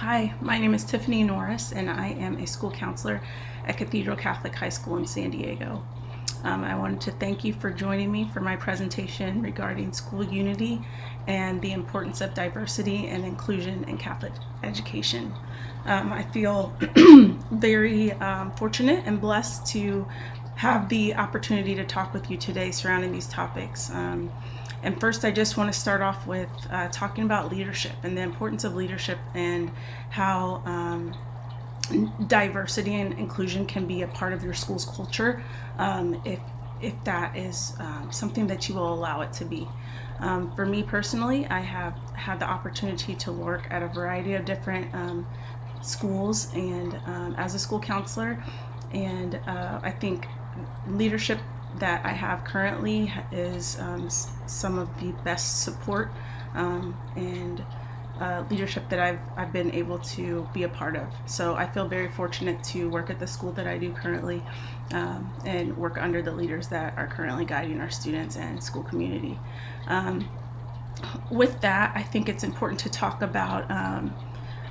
Hi, my name is Tiffany Norris, and I am a school counselor at Cathedral Catholic High School in San Diego. I wanted to thank you for joining me for my presentation regarding school unity and the importance of diversity and inclusion in Catholic education. I feel very fortunate and blessed to have the opportunity to talk with you today surrounding these topics. And first, I just want to start off with talking about leadership and the importance of leadership and how diversity and inclusion can be a part of your school's culture if that is something that you will allow it to be. For me personally, I have had the opportunity to work at a variety of different schools and as a school counselor, and I think leadership that I have currently is some of the best support and leadership that I've been able to be a part of. So I feel very fortunate to work at the school that I do currently and work under the leaders that are currently guiding our students and school community. With that, I think it's important to talk about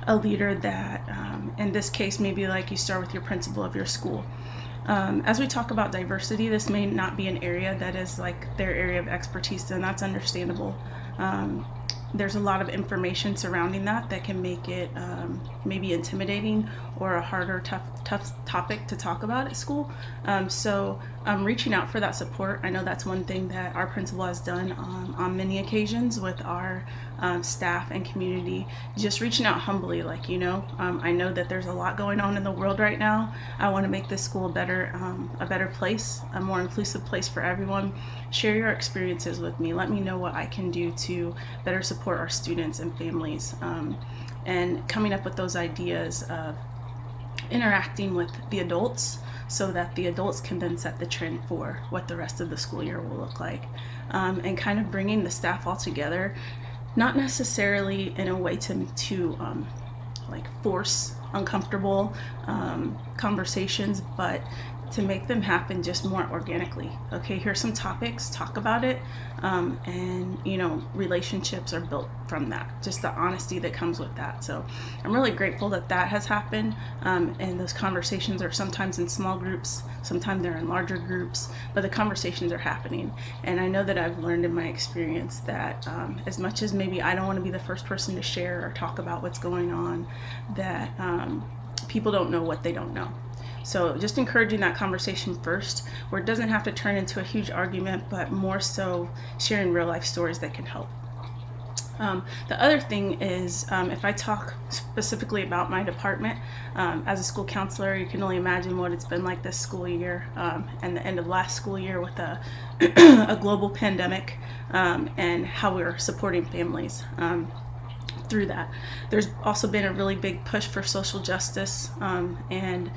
a leader that, in this case, maybe like you start with your principal of your school. As we talk about diversity, this may not be an area that is like their area of expertise, and that's understandable. There's a lot of information surrounding that can make it maybe intimidating or a harder, tough topic to talk about at school. So reaching out for that support, I know that's one thing that our principal has done on many occasions with our staff and community, just reaching out humbly, like, I know that there's a lot going on in the world right now. I want to make this school a better place, a more inclusive place for everyone. Share your experiences with me. Let me know what I can do to better support our students and families, and coming up with those ideas of interacting with the adults so that the adults can then set the trend for what the rest of the school year will look like, and kind of bringing the staff all together, not necessarily in a way to like force uncomfortable conversations, but to make them happen just more organically. Okay, here's some topics, talk about it, and relationships are built from that, just the honesty that comes with that. So I'm really grateful that has happened, and those conversations are sometimes in small groups, sometimes they're in larger groups, but the conversations are happening. And I know that I've learned in my experience that as much as maybe I don't want to be the first person to share or talk about what's going on, that people don't know what they don't know. So just encouraging that conversation first, where it doesn't have to turn into a huge argument, but more so sharing real life stories that can help. The other thing is, if I talk specifically about my department, as a school counselor, you can only imagine what it's been like this school year and the end of last school year with a global pandemic, and how we're supporting families through that. There's also been a really big push for social justice, and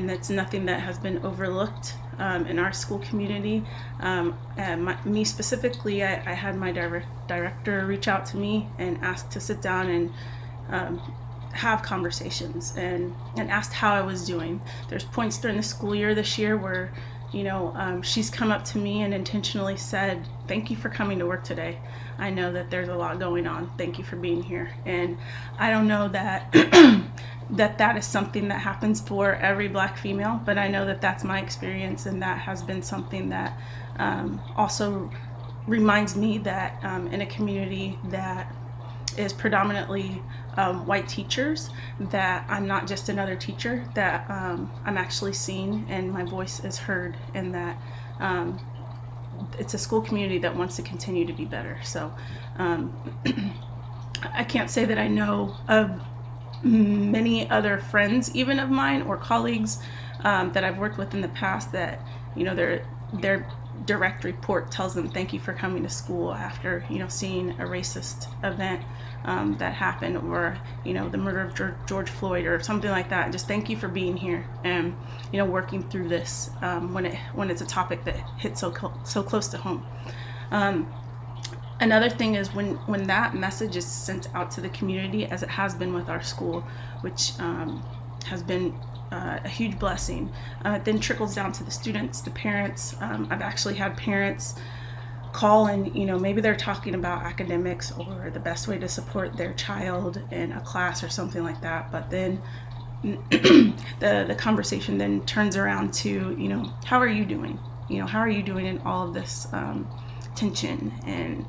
it's nothing that has been overlooked in our school community. Me specifically, I had my director reach out to me and ask to sit down and have conversations and asked how I was doing. There's points during the school year this year where she's come up to me and intentionally said, "Thank you for coming to work today. I know that there's a lot going on. Thank you for being here." And I don't know that that is something that happens for every Black female, but I know that that's my experience, and that has been something that also reminds me that in a community that is predominantly white teachers, that I'm not just another teacher, that I'm actually seen and my voice is heard, and that it's a school community that wants to continue to be better. So I can't say that I know of many other friends, even of mine, or colleagues that I've worked with in the past, that their direct report tells them, "Thank you for coming to school," after seeing a racist event that happened, or the murder of George Floyd or something like that. Just thank you for being here and working through this when it's a topic that hits so close to home. Another thing is when that message is sent out to the community, as it has been with our school, which has been a huge blessing, it then trickles down to the students, the parents. I've actually had parents call and, maybe they're talking about academics or the best way to support their child in a class or something like that. But then the conversation then turns around to, how are you doing? How are you doing in all of this tension and,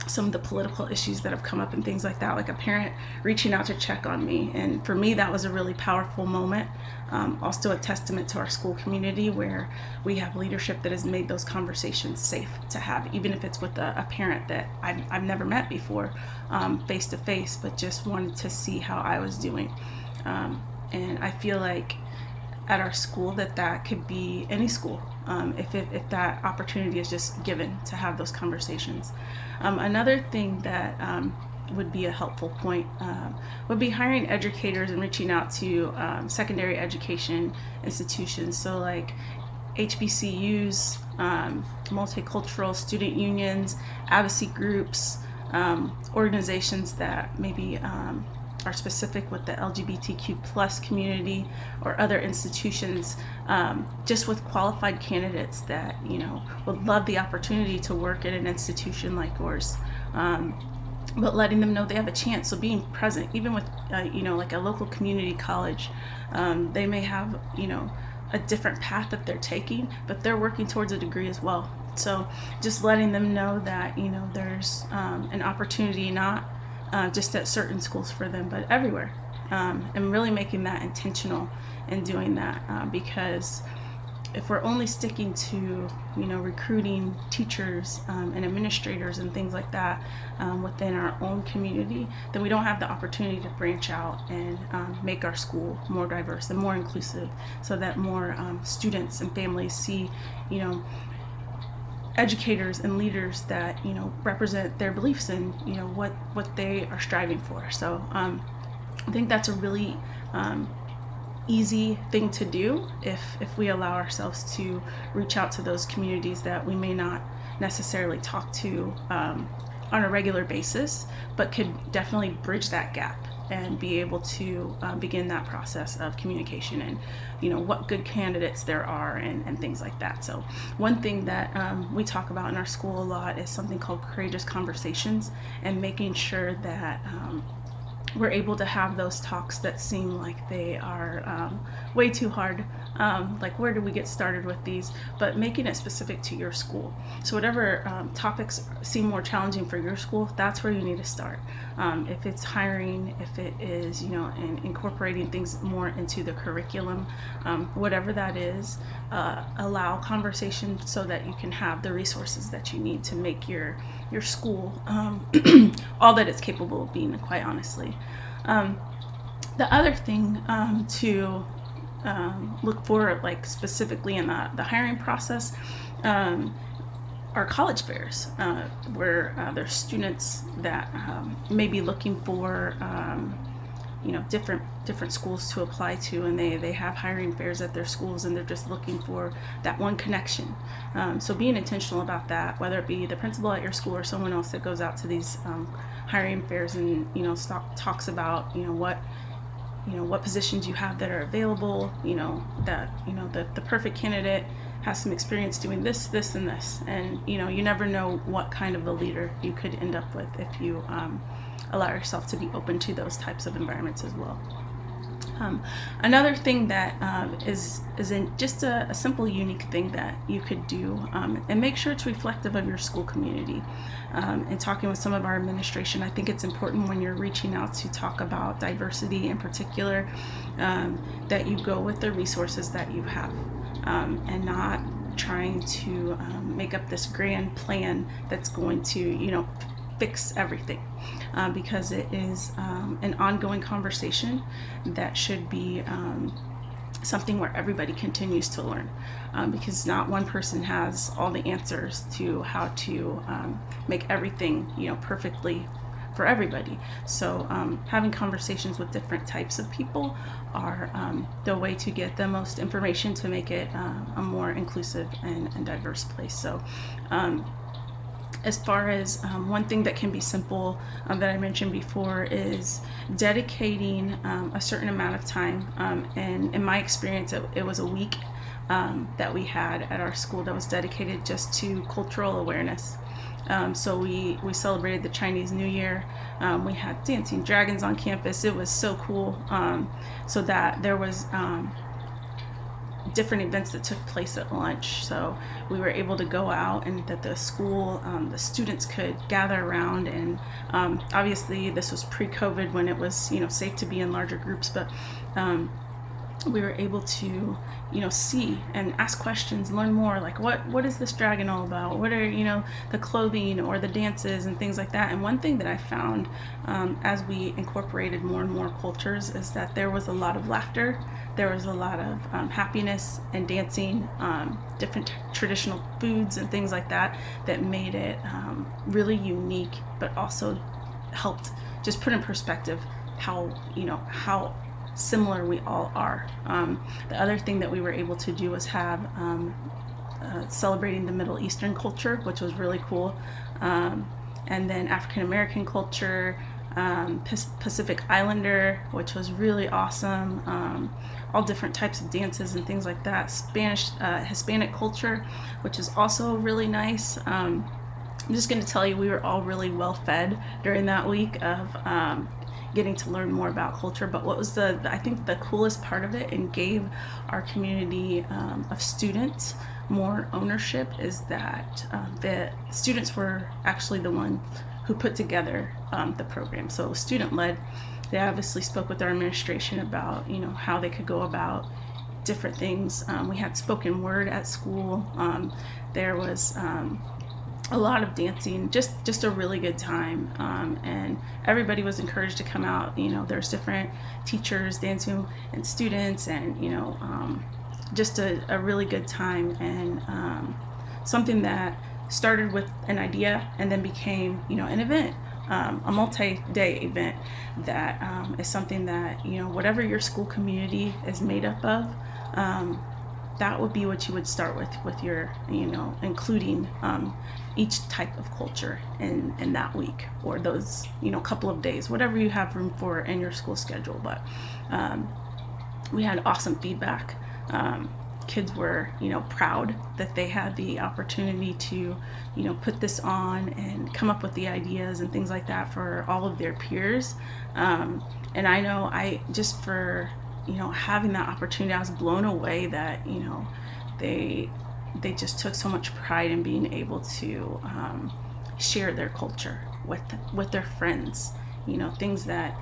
some of the political issues that have come up and things like that, like a parent reaching out to check on me. And for me, that was a really powerful moment. Also a testament to our school community where we have leadership that has made those conversations safe to have, even if it's with a parent that I've never met before face to face, but just wanted to see how I was doing. And I feel like at our school that could be any school if that opportunity is just given to have those conversations. Another thing that would be a helpful point would be hiring educators and reaching out to secondary education institutions. So like HBCUs, multicultural student unions, advocacy groups, organizations that maybe are specific with the LGBTQ plus community or other institutions, just with qualified candidates that, would love the opportunity to work at an institution like yours. But letting them know they have a chance. So being present, even with, like a local community college, they may have, a different path that they're taking, but they're working towards a degree as well. So just letting them know that, there's an opportunity not just at certain schools for them, but everywhere. And really making that intentional and doing that because if we're only sticking to, recruiting teachers and administrators and things like that within our own community, then we don't have the opportunity to branch out and make our school more diverse and more inclusive so that more students and families see, educators and leaders that represent their beliefs and what they are striving for. So I think that's a really easy thing to do if we allow ourselves to reach out to those communities that we may not necessarily talk to on a regular basis, but could definitely bridge that gap and be able to begin that process of communication and what good candidates there are and things like that. So one thing that we talk about in our school a lot is something called courageous conversations, and making sure that we're able to have those talks that seem like they are way too hard. Like, where do we get started with these? But making it specific to your school. So whatever topics seem more challenging for your school, that's where you need to start. If it's hiring, if it is, and incorporating things more into the curriculum, whatever that is, allow conversation so that you can have the resources that you need to make your school all that it's capable of being, quite honestly. The other thing to look for, like specifically in the hiring process, are college fairs, where there's students that may be looking for different schools to apply to, and they have hiring fairs at their schools, and they're just looking for that one connection. So being intentional about that, whether it be the principal at your school or someone else that goes out to these hiring fairs and talks about what positions you have that are available, that the perfect candidate has some experience doing this, and this, and you never know what kind of a leader you could end up with if you allow yourself to be open to those types of environments as well. Another thing that is in just a simple, unique thing that you could do, and make sure it's reflective of your school community. And talking with some of our administration, I think it's important when you're reaching out to talk about diversity in particular, that you go with the resources that you have, and not trying to make up this grand plan that's going to, fix everything, because it is an ongoing conversation that should be something where everybody continues to learn, because not one person has all the answers to how to make everything perfectly for everybody. So having conversations with different types of people are the way to get the most information to make it a more inclusive and diverse place. So as far as one thing that can be simple that I mentioned before is dedicating a certain amount of time, and in my experience it was a week that we had at our school that was dedicated just to cultural awareness. So we celebrated the Chinese New Year. We had dancing dragons on campus. It was so cool. So that there was different events that took place at lunch. So we were able to go out and that the school, the students could gather around. And obviously this was pre-COVID when it was, safe to be in larger groups, but we were able to, see and ask questions, learn more, like what is this dragon all about? What are, the clothing or the dances and things like that. And one thing that I found as we incorporated more and more cultures is that there was a lot of laughter. There was a lot of happiness and dancing, different traditional foods and things like that that made it really unique, but also helped just put in perspective how similar we all are. The other thing that we were able to do was have celebrating the Middle Eastern culture, which was really cool, and then African American culture, Pacific Islander, which was really awesome, all different types of dances and things like that, Hispanic culture, which is also really nice. I'm just going to tell you, we were all really well fed during that week of getting to learn more about culture. But what was I think the coolest part of it, and gave our community of students more ownership, is that the students were actually the one who put together the program. So it was student led. They obviously spoke with our administration about how they could go about different things. We had spoken word at school. There was a lot of dancing, just a really good time, and everybody was encouraged to come out. There's different teachers dancing and students, and just a really good time, and something that started with an idea and then became an event, a multi-day event that is something that whatever your school community is made up of, that would be what you would start with your, including each type of culture in that week, or those, couple of days, whatever you have room for in your school schedule. But we had awesome feedback. Kids were, proud that they had the opportunity to, put this on and come up with the ideas and things like that for all of their peers. And I know just for, having that opportunity, I was blown away that, they just took so much pride in being able to share their culture with their friends. Things that,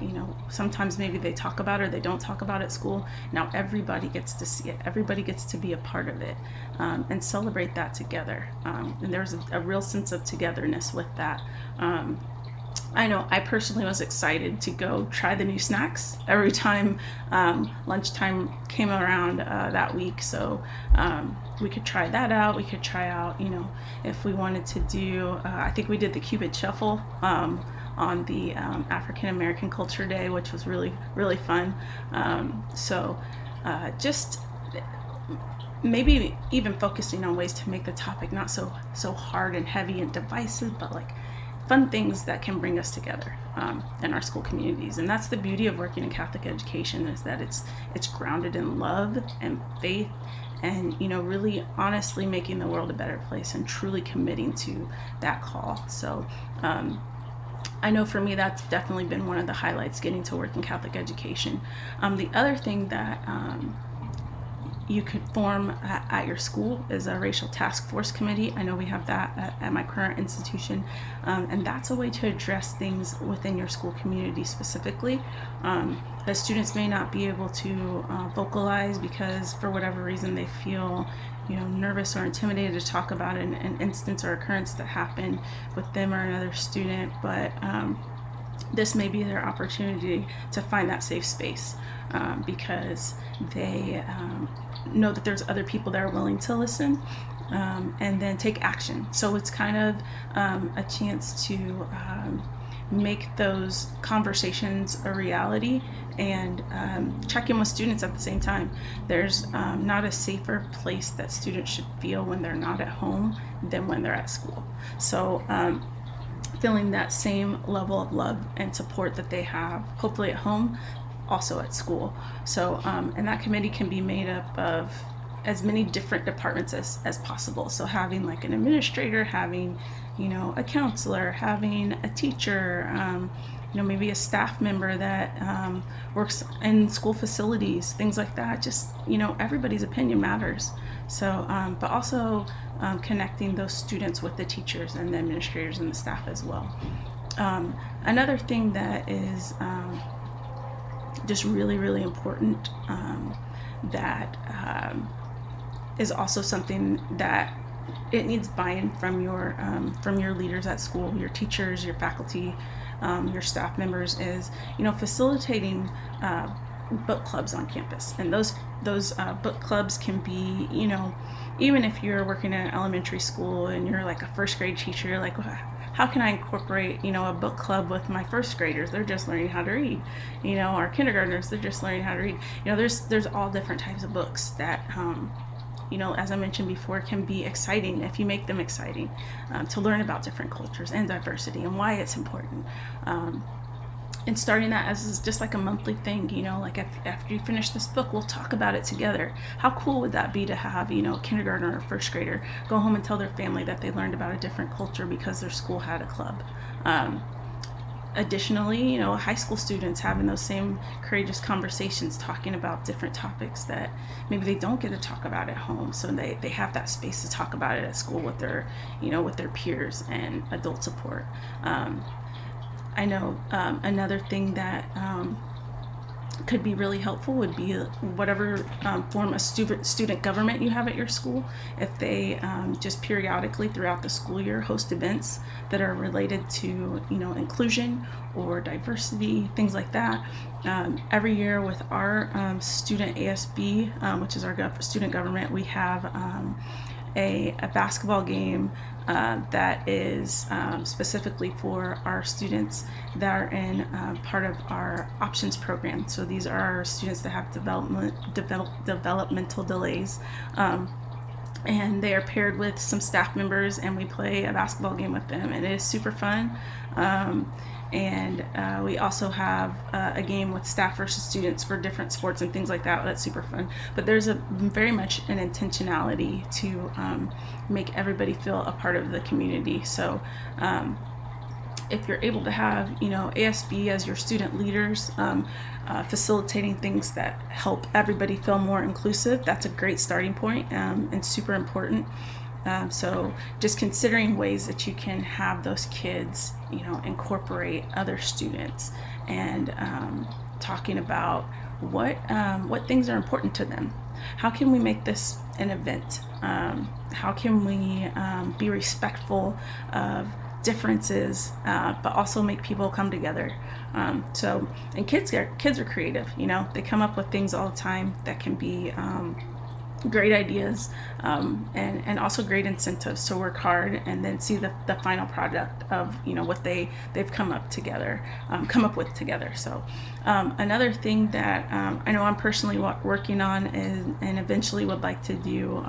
sometimes maybe they talk about or they don't talk about at school. Now everybody gets to see it. Everybody gets to be a part of it, and celebrate that together. And there's a real sense of togetherness with that. I know I personally was excited to go try the new snacks every time lunchtime came around that week. So we could try that out. We could try out, if we wanted to do, I think we did the Cupid Shuffle on the African American Culture Day, which was really, really fun. So just maybe even focusing on ways to make the topic not so hard and heavy and divisive, but like fun things that can bring us together in our school communities. And that's the beauty of working in Catholic education, is that it's grounded in love and faith, and really honestly making the world a better place and truly committing to that call. So I know for me that's definitely been one of the highlights, getting to work in Catholic education. The other thing that you could form at your school is a racial task force committee. I know we have that at my current institution, and that's a way to address things within your school community specifically. The students may not be able to vocalize because for whatever reason they feel nervous or intimidated to talk about an instance or occurrence that happened with them or another student, but this may be their opportunity to find that safe space, because they know that there's other people that are willing to listen, and then take action. So it's kind of a chance to make those conversations a reality, and check in with students at the same time. There's not a safer place that students should feel when they're not at home than when they're at school. So feeling that same level of love and support that they have hopefully at home, also at school. So and that committee can be made up of as many different departments as possible. So having like an administrator, having, a counselor, having a teacher, maybe a staff member that works in school facilities, things like that. Just, everybody's opinion matters. So, but also connecting those students with the teachers and the administrators and the staff as well. Another thing that is just really, really important, that is also something that it needs buy-in from your leaders at school, your teachers, your faculty, your staff members, is facilitating book clubs on campus. And those book clubs can be, even if you're working in an elementary school and you're like a first grade teacher, you're like, how can I incorporate, a book club with my first graders? They're just learning how to read. Our kindergartners, they're just learning how to read. There's all different types of books that, as I mentioned before, can be exciting if you make them exciting, to learn about different cultures and diversity and why it's important. And starting that as just like a monthly thing, like after you finish this book, we'll talk about it together. How cool would that be to have, a kindergartner or first grader go home and tell their family that they learned about a different culture because their school had a club. Additionally, high school students having those same courageous conversations, talking about different topics that maybe they don't get to talk about at home. So they have that space to talk about it at school with their, with their peers and adult support. I know another thing that could be really helpful would be whatever form of student government you have at your school. If they just periodically throughout the school year host events that are related to inclusion or diversity, things like that. Every year with our student ASB, which is our student government, we have a basketball game that is specifically for our students that are in part of our options program. So these are our students that have developmental delays, and they are paired with some staff members, and we play a basketball game with them, and it is super fun. And we also have a game with staff versus students for different sports and things like that. That's super fun. But there's very much an intentionality to make everybody feel a part of the community. So if you're able to have, ASB as your student leaders, facilitating things that help everybody feel more inclusive, that's a great starting point, and super important. So just considering ways that you can have those kids, incorporate other students, and talking about what things are important to them. How can we make this an event? How can we be respectful of differences, but also make people come together? And kids are creative. They come up with things all the time that can be great ideas, and also great incentives to work hard and then see the final product of what they've come up with together. So another thing that I know I'm personally working on and eventually would like to do,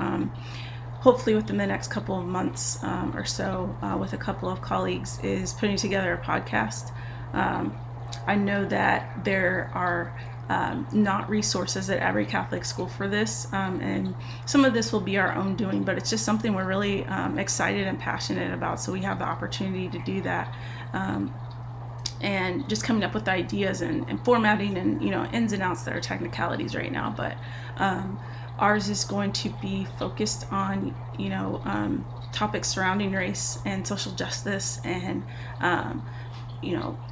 hopefully within the next couple of months or so, with a couple of colleagues, is putting together a podcast. I know that there are not resources at every Catholic school for this, and some of this will be our own doing, but it's just something we're really excited and passionate about, so we have the opportunity to do that, and just coming up with ideas and formatting and ins and outs that are technicalities right now. But ours is going to be focused on topics surrounding race and social justice, and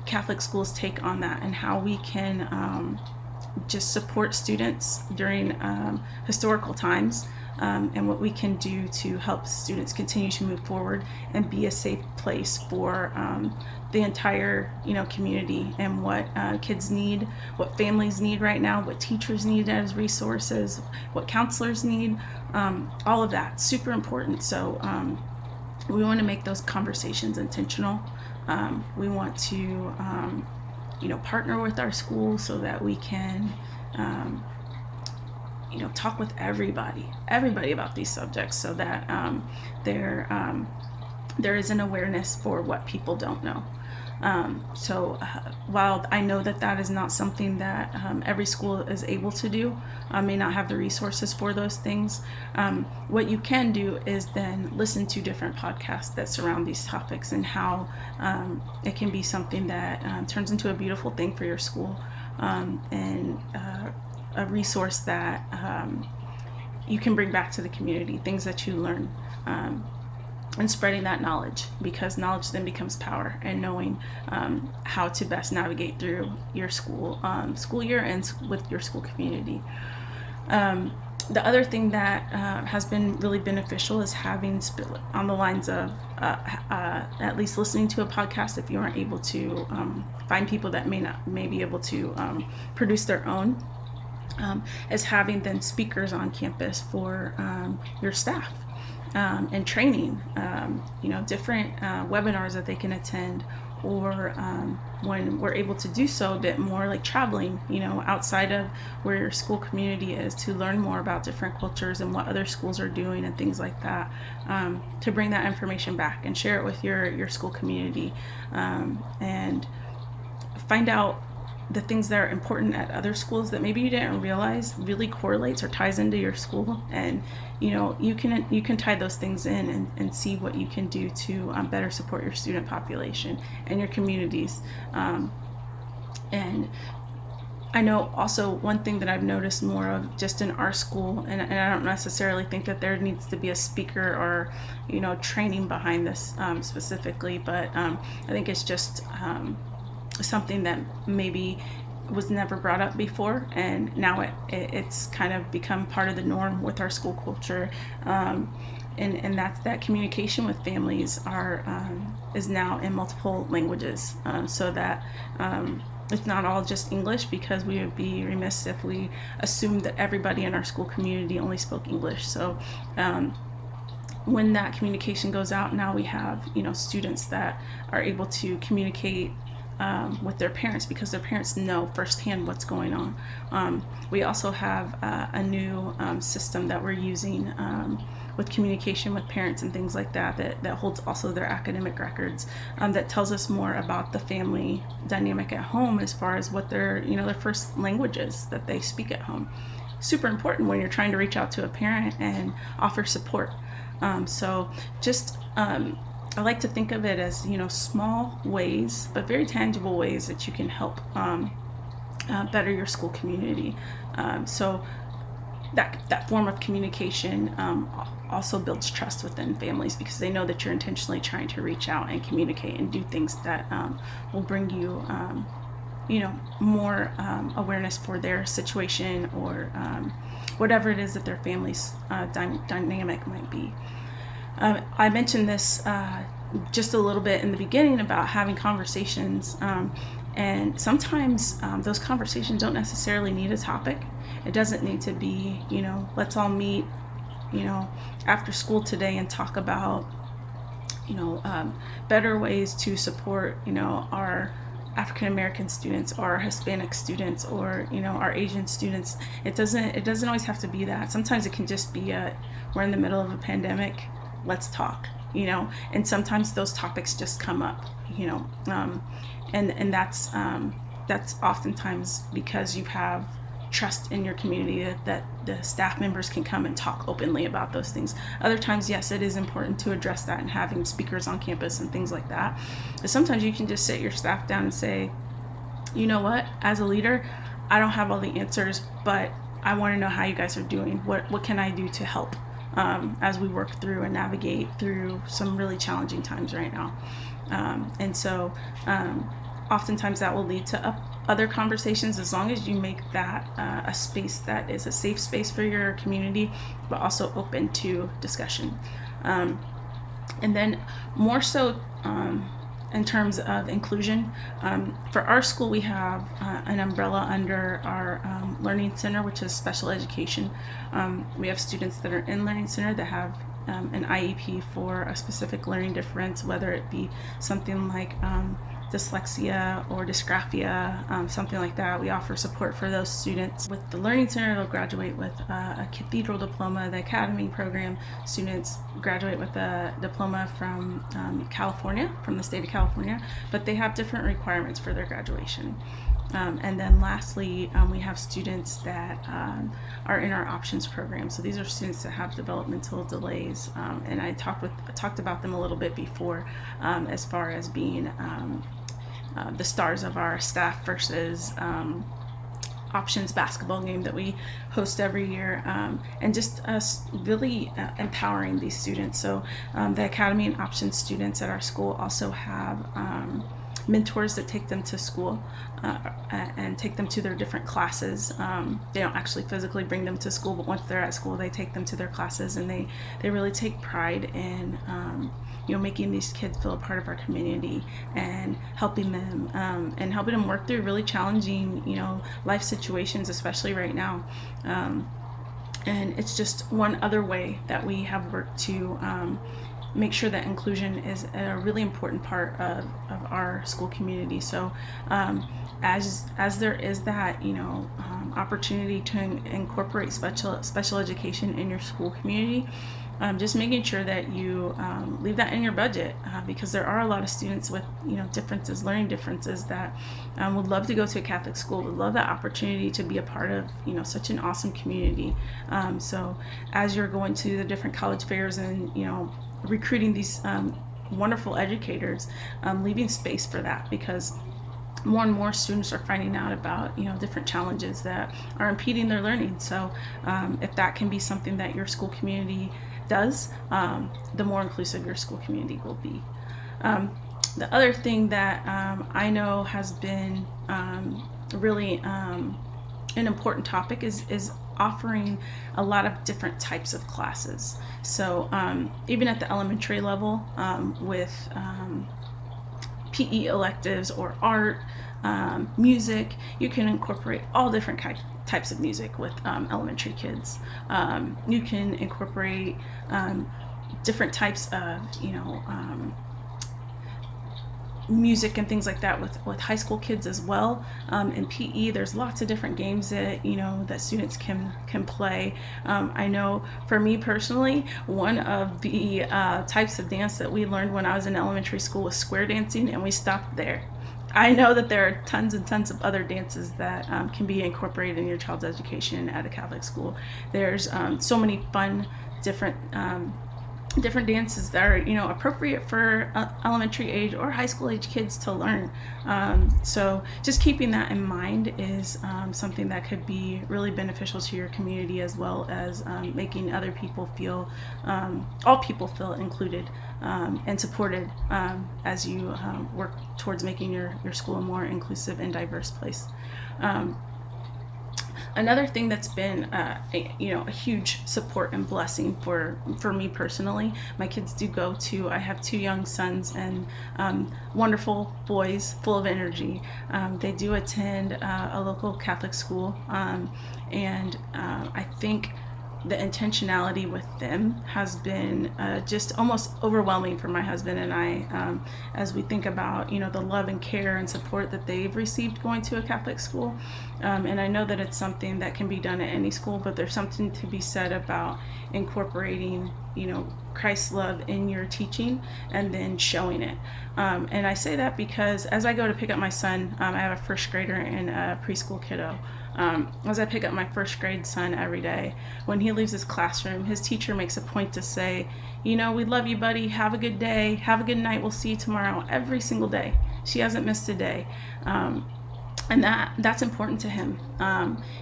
Catholic schools take on that, and how we can just support students during historical times, and what we can do to help students continue to move forward and be a safe place for the entire community, and what kids need, what families need right now, what teachers need as resources, what counselors need, all of that, super important. So we want to make those conversations intentional. We want to partner with our school so that we can talk with everybody about these subjects, so that there is an awareness for what people don't know. While I know that is not something that every school is able to do, may not have the resources for those things, what you can do is then listen to different podcasts that surround these topics, and how it can be something that turns into a beautiful thing for your school, and a resource that you can bring back to the community, things that you learn, and spreading that knowledge, because knowledge then becomes power, and knowing how to best navigate through your school year and with your school community. The other thing that has been really beneficial is having on the lines of at least listening to a podcast if you aren't able to find people that may be able to produce their own, is having then speakers on campus for your staff, and training, different webinars that they can attend, or when we're able to do so, a bit more like traveling, outside of where your school community is, to learn more about different cultures and what other schools are doing and things like that, to bring that information back and share it with your school community, and find out the things that are important at other schools that maybe you didn't realize really correlates or ties into your school. And you can tie those things in and see what you can do to better support your student population and your communities. And I know also one thing that I've noticed more of just in our school, and I don't necessarily think that there needs to be a speaker or training behind this specifically, but I think it's just something that maybe was never brought up before, and now it's kind of become part of the norm with our school culture, and that's that communication with families is now in multiple languages, so that it's not all just English, because we would be remiss if we assumed that everybody in our school community only spoke English. So when that communication goes out, now we have students that are able to communicate with their parents, because their parents know firsthand what's going on. We also have a new system that we're using with communication with parents and things like that holds also their academic records, that tells us more about the family dynamic at home, as far as what their first languages that they speak at home. Super important when you're trying to reach out to a parent and offer support. So just I like to think of it as small ways, but very tangible ways that you can help better your school community. So that form of communication also builds trust within families, because they know that you're intentionally trying to reach out and communicate and do things that will bring you more awareness for their situation, or whatever it is that their family's dynamic might be. I mentioned this just a little bit in the beginning about having conversations, and sometimes those conversations don't necessarily need a topic. It doesn't need to be, let's all meet, after school today and talk about, better ways to support, our African American students, or our Hispanic students, or our Asian students. It doesn't always have to be that. Sometimes it can just be we're in the middle of a pandemic, let's talk, and sometimes those topics just come up, and that's oftentimes because you have trust in your community that the staff members can come and talk openly about those things. Other times, yes, it is important to address that, and having speakers on campus and things like that. But sometimes you can just sit your staff down and say, you know what, as a leader, I don't have all the answers, but I want to know how you guys are doing. What can I do to help as we work through and navigate through some really challenging times right now? And so oftentimes that will lead to other conversations, as long as you make that a space that is a safe space for your community, but also open to discussion. And then more so in terms of inclusion, for our school we have an umbrella under our Learning Center, which is special education. We have students that are in Learning Center that have an IEP for a specific learning difference, whether it be something like dyslexia or dysgraphia, something like that. We offer support for those students. With the Learning Center, they'll graduate with a cathedral diploma. The Academy program students graduate with a diploma from California, from the state of California, but they have different requirements for their graduation. And then lastly, we have students that are in our options program. So these are students that have developmental delays, and I talked about them a little bit before, as far as being the stars of our staff versus options basketball game that we host every year, and just us really empowering these students. So the Academy and options students at our school also have mentors that take them to school and take them to their different classes. They don't actually physically bring them to school, but once they're at school, they take them to their classes, and they really take pride in making these kids feel a part of our community and helping them work through really challenging life situations, especially right now. And it's just one other way that we have worked to make sure that inclusion is a really important part of our school community. So as there is that opportunity to incorporate special education in your school community, just making sure that you leave that in your budget, because there are a lot of students with learning differences that would love to go to a Catholic school, would love that opportunity to be a part of such an awesome community. So as you're going to the different college fairs and recruiting these wonderful educators, leaving space for that, because more and more students are finding out about different challenges that are impeding their learning. So if that can be something that your school community does, the more inclusive your school community will be. The other thing that I know has been really an important topic is offering a lot of different types of classes. So even at the elementary level, with PE electives or art, music, you can incorporate all different types of music with elementary kids. You can incorporate different types of music and things like that with high school kids as well. In PE, there's lots of different games that that students can play. I know for me personally, one of the types of dance that we learned when I was in elementary school was square dancing, and we stopped there. I know that there are tons and tons of other dances that can be incorporated in your child's education at a Catholic school. There's so many fun different dances that are appropriate for elementary age or high school age kids to learn. So just keeping that in mind is something that could be really beneficial to your community, as well as making other people feel, all people feel included and supported as you work towards making your school a more inclusive and diverse place. Another thing that's been a huge support and blessing for me personally, my kids do go to, I have 2 young sons and wonderful boys full of energy. They do attend a local Catholic school, and I think the intentionality with them has been just almost overwhelming for my husband and I, as we think about the love and care and support that they've received going to a Catholic school. And I know that it's something that can be done at any school, but there's something to be said about incorporating Christ's love in your teaching and then showing it. And I say that because as I go to pick up my son, I have a first grader and a preschool kiddo. As I pick up my first grade son every day, when he leaves his classroom, his teacher makes a point to say, we love you, buddy. Have a good day. Have a good night. We'll see you tomorrow. Every single day. She hasn't missed a day. And that's important to him.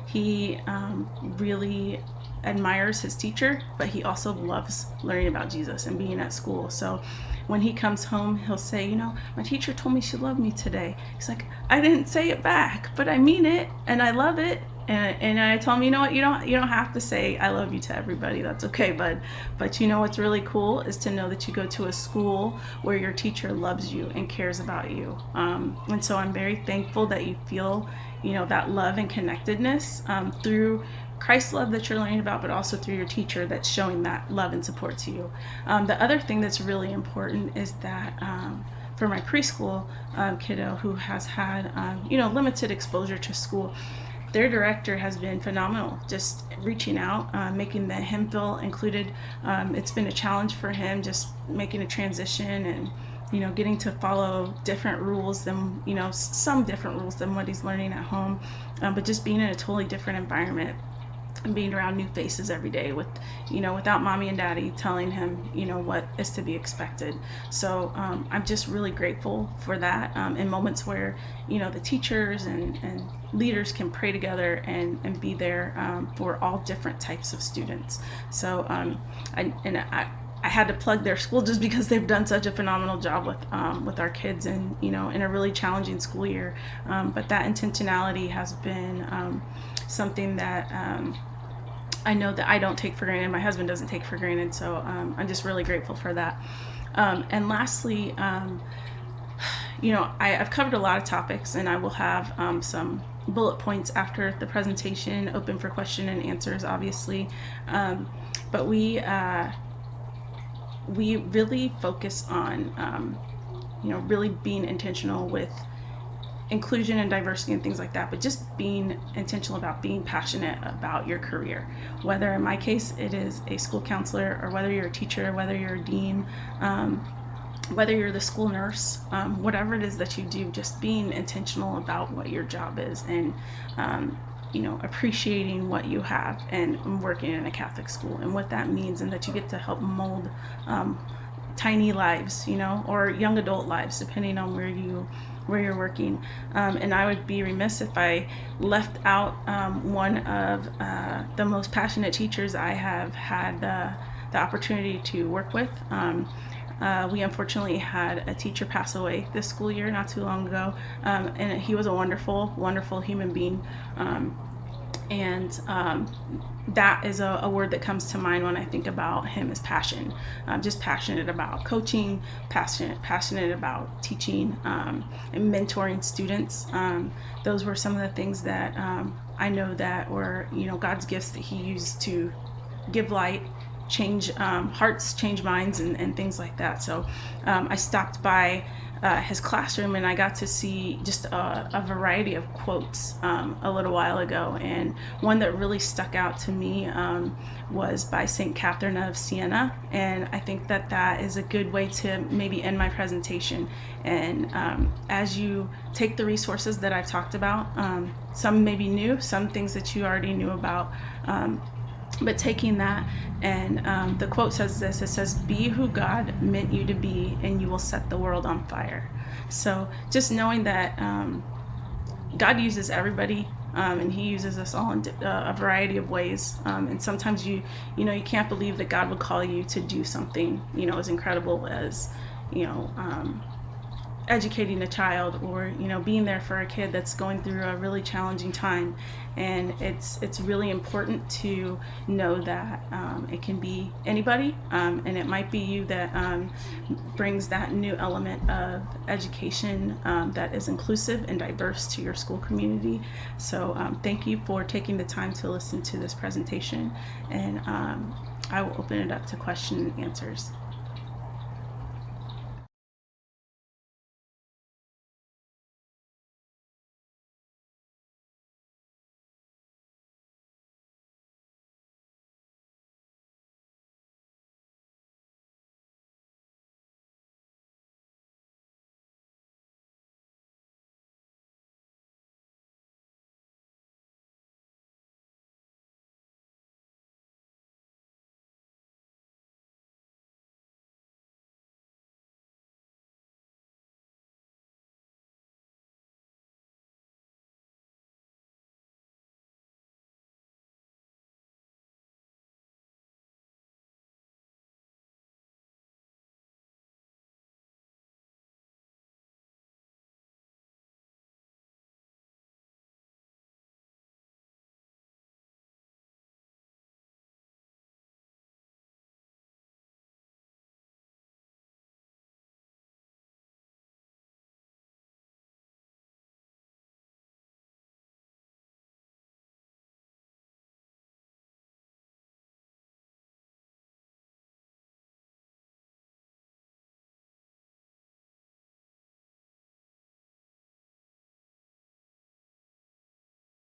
He really admires his teacher, but he also loves learning about Jesus and being at school. So when he comes home, he'll say, my teacher told me she loved me today. He's like, I didn't say it back, but I mean it and I love it. And I tell him, you don't have to say I love you to everybody. That's okay, bud. But what's really cool is to know that you go to a school where your teacher loves you and cares about you. And so I'm very thankful that you feel, that love and connectedness through Christ's love that you're learning about, but also through your teacher that's showing that love and support to you. The other thing that's really important is that for my preschool kiddo who has had, limited exposure to school, their director has been phenomenal, just reaching out, making him feel included. It's been a challenge for him just making a transition and, getting to follow different rules than, some different rules than what he's learning at home, but just being in a totally different environment and being around new faces every day without mommy and daddy telling him, what is to be expected. So I'm just really grateful for that, in moments where, the teachers and leaders can pray together and be there for all different types of students. So I had to plug their school just because they've done such a phenomenal job with our kids and, in a really challenging school year. But that intentionality has been something that I know that I don't take for granted. My husband doesn't take for granted. So I'm just really grateful for that. And lastly, I've covered a lot of topics, and I will have some bullet points after the presentation, open for question and answers, obviously. But we really focus on, really being intentional with inclusion and diversity and things like that, but just being intentional about being passionate about your career. Whether in my case it is a school counselor, or whether you're a teacher, whether you're a dean, whether you're the school nurse, whatever it is that you do, just being intentional about what your job is and, appreciating what you have and working in a Catholic school and what that means, and that you get to help mold tiny lives, or young adult lives, depending on where you're working. And I would be remiss if I left out one of the most passionate teachers I have had the opportunity to work with. We unfortunately had a teacher pass away this school year not too long ago, and he was a wonderful, wonderful human being. And that is a word that comes to mind when I think about him, is passion. Just passionate about coaching, passionate about teaching, and mentoring students. Those were some of the things that I know that were, God's gifts that he used to give light, change hearts, change minds, and things like that. So I stopped by his classroom, and I got to see just a variety of quotes a little while ago, and one that really stuck out to me was by St. Catherine of Siena, and I think that is a good way to maybe end my presentation. And as you take the resources that I've talked about, some may be new, some things that you already knew about, but taking that, and the quote says this, it says, "Be who God meant you to be, and you will set the world on fire." So just knowing that God uses everybody, and he uses us all in a variety of ways, and sometimes you can't believe that God would call you to do something as incredible as educating a child, or being there for a kid that's going through a really challenging time. And it's really important to know that it can be anybody, and it might be you that brings that new element of education that is inclusive and diverse to your school community. So thank you for taking the time to listen to this presentation, and I will open it up to question and answers.